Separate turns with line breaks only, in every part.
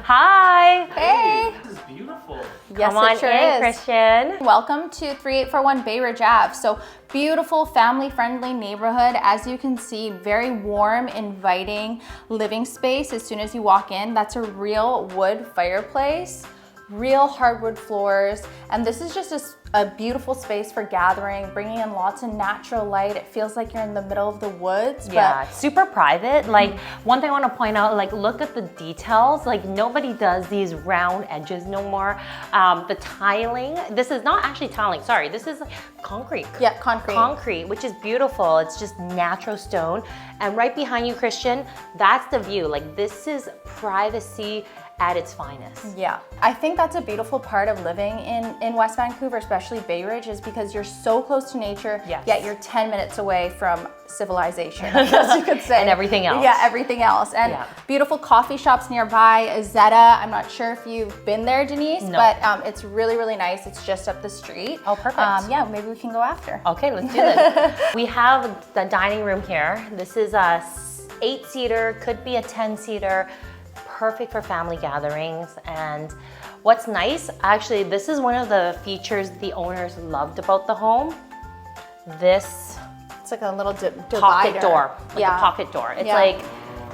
Hi.
Hey.
This is beautiful.
Yes,
Come on
it sure
in,
is.
Christian.
Welcome to 3841 Bayridge Ave. So beautiful, family-friendly neighborhood. As you can see, very warm, inviting living space. As soon as you walk in, that's a real wood fireplace, real hardwood floors, and this is just a beautiful space for gathering, bringing in lots of natural light. It feels like you're in the middle of the woods.
Yeah, it's super private. Like one thing I want to point out, like look at the details. Like nobody does these round edges no more. The tiling, this is not actually tiling, sorry. This is concrete.
Yeah, concrete.
Concrete, which is beautiful. It's just natural stone. And right behind you, Christian, that's the view. Like this is privacy at its finest.
Yeah, I think that's a beautiful part of living in West Vancouver, especially Bayridge, is because you're so close to nature,
Yes.
yet you're 10 minutes away from civilization, I guess you could say.
And everything else.
Yeah, everything else. And
Yeah.
beautiful coffee shops nearby, Zeta. I'm not sure if you've been there, Denise,
No.
but it's really, really nice. It's just up the street.
Oh, perfect.
Yeah, maybe we can go after.
Okay, let's do this. We have the dining room here. This is a 8-seater, could be a 10-seater, perfect for family gatherings. And what's nice, actually, this is one of the features the owners loved about the home. This
It's like a little divider.
pocket door, like
Yeah.
a pocket door. It's
Yeah.
like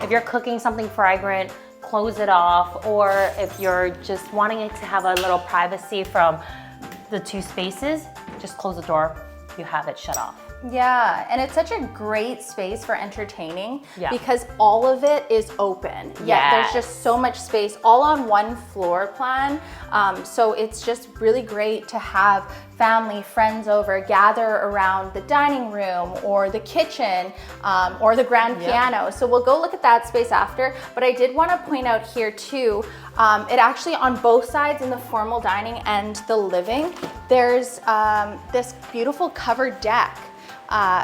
if you're cooking something fragrant, close it off, or if you're just wanting it to have a little privacy from the two spaces, just close the door, you have it shut off.
Yeah, and it's such a great space for entertaining
Yeah.
because all of it is open. Yeah, there's
Yes.
just so much space all on one floor plan. So it's just really great to have family, friends over, gather around the dining room or the kitchen or the grand piano. So we'll go look at that space after. But I did want to point out here too, it actually on both sides in the formal dining and the living, there's this beautiful covered deck.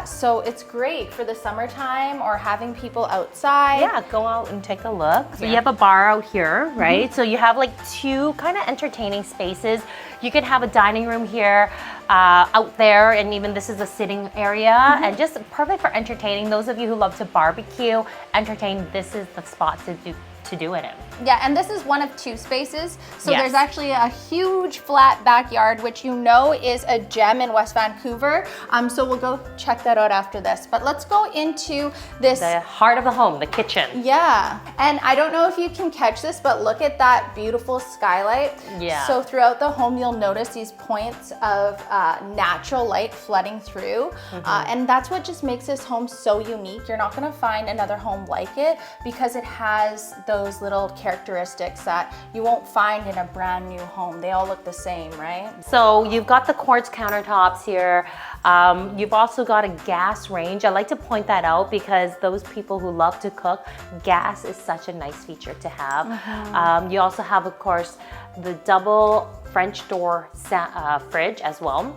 So it's great for the summertime or having people outside.
Yeah, go out and take a look. So you have a bar out here, right? So you have like two kind of entertaining spaces. You could have a dining room here, out there, and even this is a sitting area, and just perfect for entertaining. Those of you who love to barbecue, entertain, this is the spot to do it in.
Yeah, and this is one of two spaces. So
Yes.
there's actually a huge flat backyard, which you know is a gem in West Vancouver. So we'll go check that out after this. But let's go into this.
The heart of the home, the kitchen.
Yeah, and I don't know if you can catch this, but look at that beautiful skylight.
Yeah.
So throughout the home, you'll notice these points of natural light flooding through. And that's what just makes this home so unique. You're not gonna find another home like it because it has those little characteristics that you won't find in a brand new home. They all look the same, right?
So you've got the quartz countertops here. You've also got a gas range. I like to point that out because those people who love to cook, gas is such a nice feature to have. You also have, of course, the double French door fridge as well.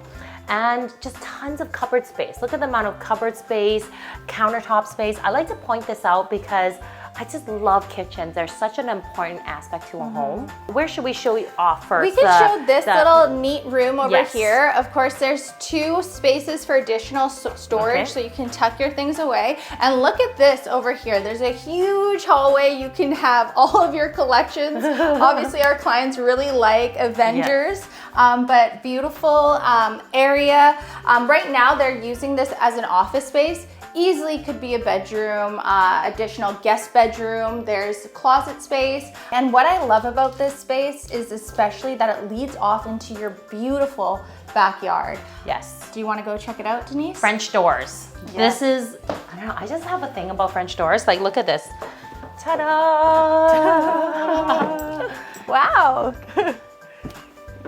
And just tons of cupboard space. Look at the amount of cupboard space, countertop space. I like to point this out because I just love kitchens. They're such an important aspect to a home. Where should we show you off first?
We can show this little neat room over
Yes.
here. Of course, there's two spaces for additional storage,
Okay.
so you can tuck your things away. And look at this over here. There's a huge hallway. You can have all of your collections. Obviously, our clients really like Avengers, but beautiful area. Right now, they're using this as an office space. Easily could be a bedroom, additional guest bedroom, there's closet space. And what I love about this space is especially that it leads off into your beautiful backyard.
Yes.
Do you want to go check it out, Denise?
French doors.
Yes.
This is, I don't know, I just have a thing about French doors. Like, look at this. Ta-da!
Wow.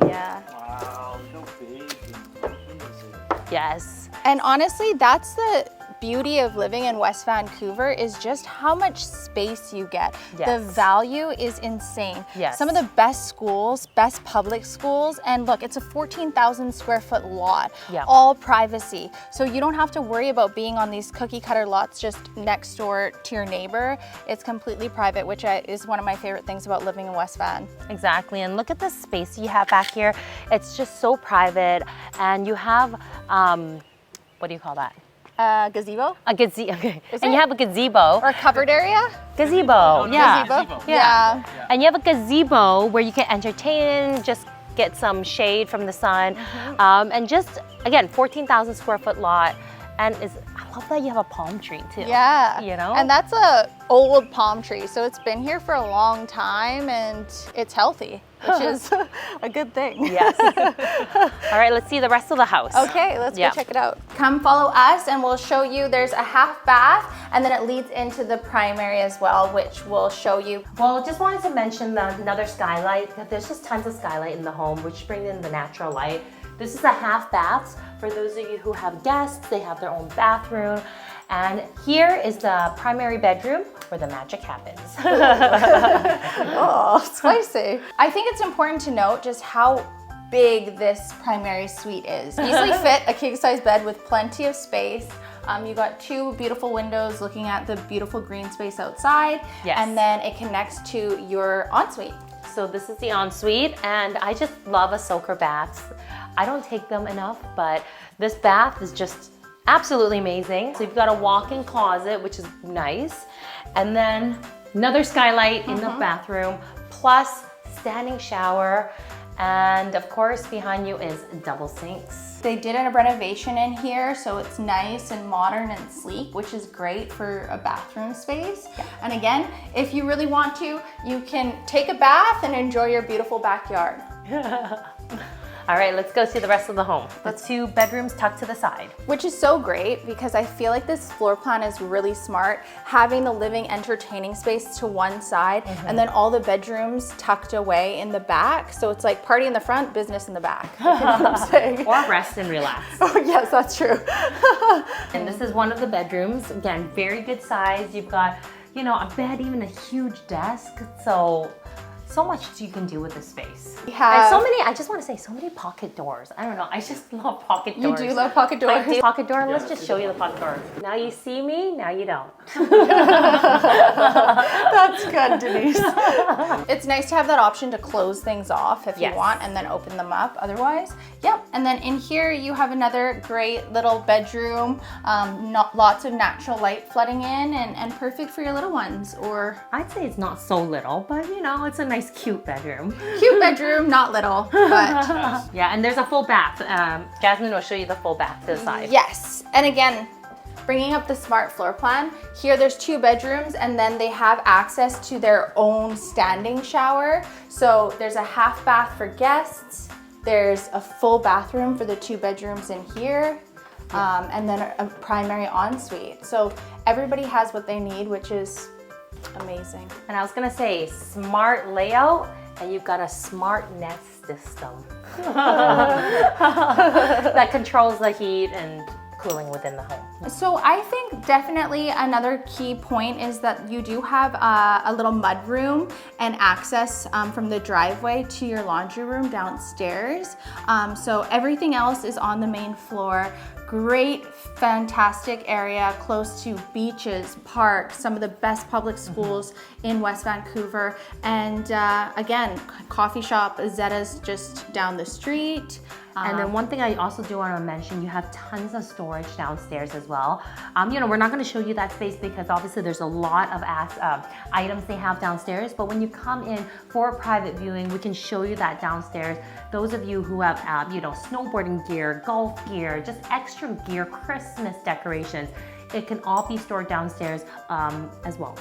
Yeah.
Wow, so big and amazing.
Yes.
And honestly, that's the beauty of living in West Vancouver is just how much space you get.
Yes.
The value is insane.
Yes.
Some of the best schools, best public schools, and look, it's a 14,000 square foot lot,
Yeah.
all privacy. So you don't have to worry about being on these cookie cutter lots just next door to your neighbor. It's completely private, which is one of my favorite things about living in West Van.
Exactly, and look at the space you have back here. It's just so private, and you have, what do you call that?
Gazebo
A gazebo. Okay.
Is
And
it?
you have a gazebo.
or covered area?
Gazebo. Yeah.
Gazebo?
Yeah.
Yeah.
And you have a gazebo where you can entertain, just get some shade from the sun. And just, again, 14,000 square foot lot. And I love that you have a palm tree too.
Yeah.
You know?
And that's a old palm tree, so it's been here for a long time and it's healthy, which is a good thing.
Yes. All right, let's see the rest of the house.
Okay, let's go check it out. Come follow us and we'll show you. There's a half bath and then it leads into the primary as well, which we'll show you.
Well, just wanted to mention another skylight. There's just tons of skylight in the home, which brings in the natural light. This is a half bath. For those of you who have guests, they have their own bathroom. And here is the primary bedroom where the magic happens.
Oh, spicy. I think it's important to note just how big this primary suite is. Easily fit a king size bed with plenty of space. You got two beautiful windows looking at the beautiful green space outside.
Yes.
And then it connects to your ensuite.
So this is the ensuite, and I just love a soaker bath. I don't take them enough, but this bath is just absolutely amazing. So you've got a walk-in closet, which is nice. And then another skylight in the bathroom, plus standing shower. And of course, behind you is double sinks.
They did a renovation in here, so it's nice and modern and sleek, which is great for a bathroom space. And again, if you really want to, you can take a bath and enjoy your beautiful backyard.
All right, let's go see the rest of the home. The two bedrooms tucked to the side.
Which is so great because I feel like this floor plan is really smart, having the living entertaining space to one side and then all the bedrooms tucked away in the back. So it's like party in the front, business in the back. You know what I'm saying?
Or rest and relax.
Oh yes, that's true.
And this is one of the bedrooms. Again, very good size. You've got, you know, a bed, even a huge desk. So much you can do with this space.
We have-
And so many, I just want to say, so many pocket doors. I don't know, I just love pocket doors.
You do love pocket doors.
I do. Pocket door, let's just show you the pocket door. Now you see me, now you don't.
That's good, Denise. It's nice to have that option to close things off if you
Yes.
want and then open them up otherwise. Yep, and then in here you have another great little bedroom, lots of natural light flooding in and perfect for your little ones or...
I'd say it's not so little, but you know, it's a nice cute bedroom.
Cute bedroom, not little, but...
Yeah, and there's a full bath. Jasmine will show you the full bath to the side.
Yes, and again, bringing up the smart floor plan, here there's two bedrooms and then they have access to their own standing shower. So there's a half bath for guests, there's a full bathroom for the two bedrooms in here, and then a primary ensuite. So everybody has what they need, which is amazing.
And I was gonna say, smart layout, and you've got a smart nest system that controls the heat and cooling within the home.
So I think definitely another key point is that you do have a little mud room and access from the driveway to your laundry room downstairs. So everything else is on the main floor. Great, fantastic area, close to beaches, parks, some of the best public schools in West Vancouver. And again, coffee shop, Zetta's just down the street.
And then one thing I also do want to mention, you have tons of storage downstairs as well. You know, we're not going to show you that space because obviously there's a lot of items they have downstairs, but when you come in for a private viewing, we can show you that downstairs. Those of you who have, you know, snowboarding gear, golf gear, just extra gear, Christmas decorations, it can all be stored downstairs as well.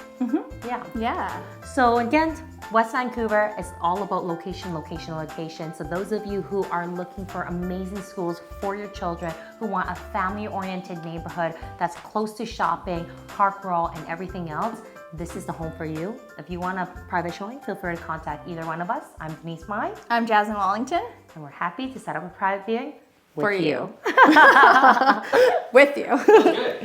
Yeah.
Yeah.
So again, West Vancouver is all about location, location, location. So those of you who are looking for amazing schools for your children, who want a family-oriented neighborhood that's close to shopping, park roll, and everything else, this is the home for you. If you want a private showing, feel free to contact either one of us. I'm Denise Mai.
I'm Jasmine Wallington.
And we're happy to set up a private viewing
For you. With you.